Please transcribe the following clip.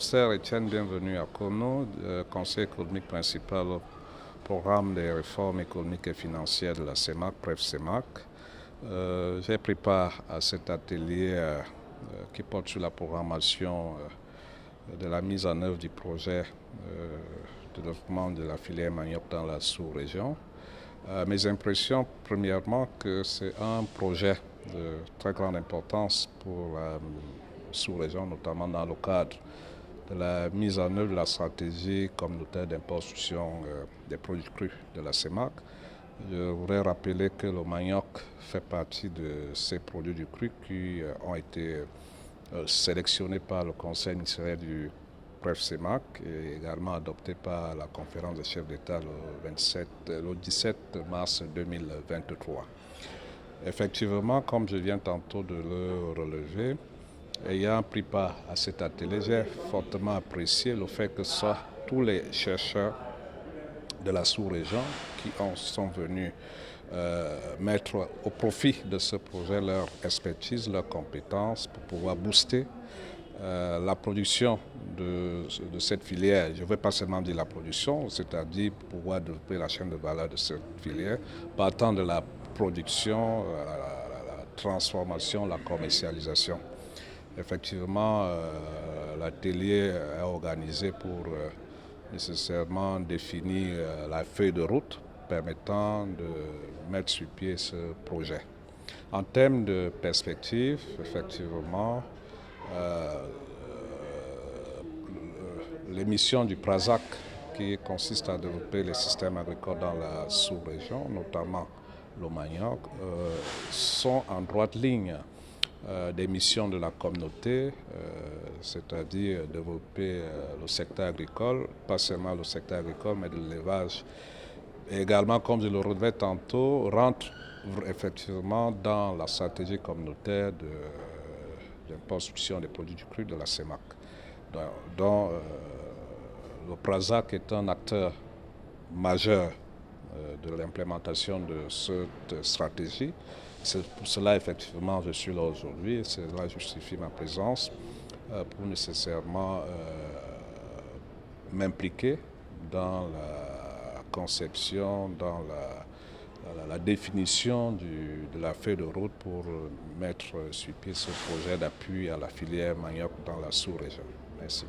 Professeur Etienne, bienvenue à Kono, conseil économique principal au programme des réformes économiques et financières de la CEMAC, bref CEMAC. J'ai pris part à cet atelier qui porte sur la programmation de la mise en œuvre du projet de développement de la filière manioc dans la sous-région. Mes impressions, premièrement, que c'est un projet de très grande importance pour la sous-région, notamment dans le cadre de la mise en œuvre de la stratégie communautaire d'importation des produits crus de la CEMAC. Je voudrais rappeler que le manioc fait partie de ces produits du cru qui ont été sélectionnés par le conseil ministériel du bref CEMAC et également adoptés par la conférence des chefs d'État le 17 mars 2023. Effectivement, comme je viens tantôt de le relever, ayant pris part à cet atelier, j'ai fortement apprécié le fait que ce soit tous les chercheurs de la sous-région qui sont venus mettre au profit de ce projet leur expertise, leurs compétences pour pouvoir booster la production de cette filière. Je ne veux pas seulement dire la production, c'est-à-dire pouvoir développer la chaîne de valeur de cette filière, partant de la production, la transformation, la commercialisation. Effectivement, l'atelier est organisé pour nécessairement définir la feuille de route permettant de mettre sur pied ce projet. En termes de perspective, effectivement, les missions du PRASAC, qui consiste à développer les systèmes agricoles dans la sous-région, notamment le manioc, sont en droite ligne des missions de la communauté, c'est-à-dire développer le secteur agricole, pas seulement le secteur agricole, mais de l'élevage. Et également, comme je le relevais tantôt, rentre effectivement dans la stratégie communautaire d'importation des produits du cru de la CEMAC, dont le PRASAC est un acteur majeur de l'implémentation de cette stratégie. C'est pour cela, effectivement, je suis là aujourd'hui. Cela justifie ma présence pour nécessairement m'impliquer dans la conception, dans la définition de la feuille de route pour mettre sur pied ce projet d'appui à la filière manioc dans la sous-région. Merci.